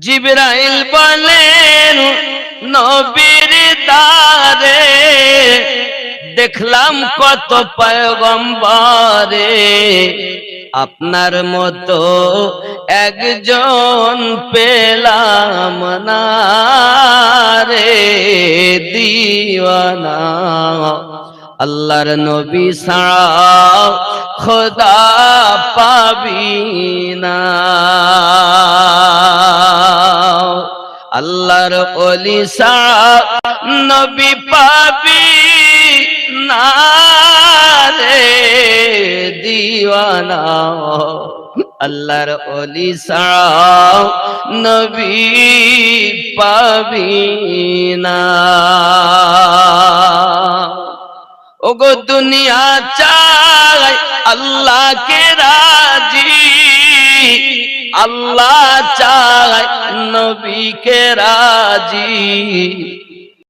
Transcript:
জিবরাইল বলেন নবীর দারে দেখলাম কত পয়গম্বরে, আপনার মতো একজন পেলাম না রে দিওয়ানা। আল্লাহর নবী ছাড়া খোদা পাবি না, আল্লাহর ওলি ছাড়া নবী পাবি না রে দিওয়ানা। আল্লাহর ওলি ছাড়া নবী পাবি না। ওগো দুনিয়া চাই আল্লাহকে রাজি, আল্লাহ চাই নবীকে রাজি।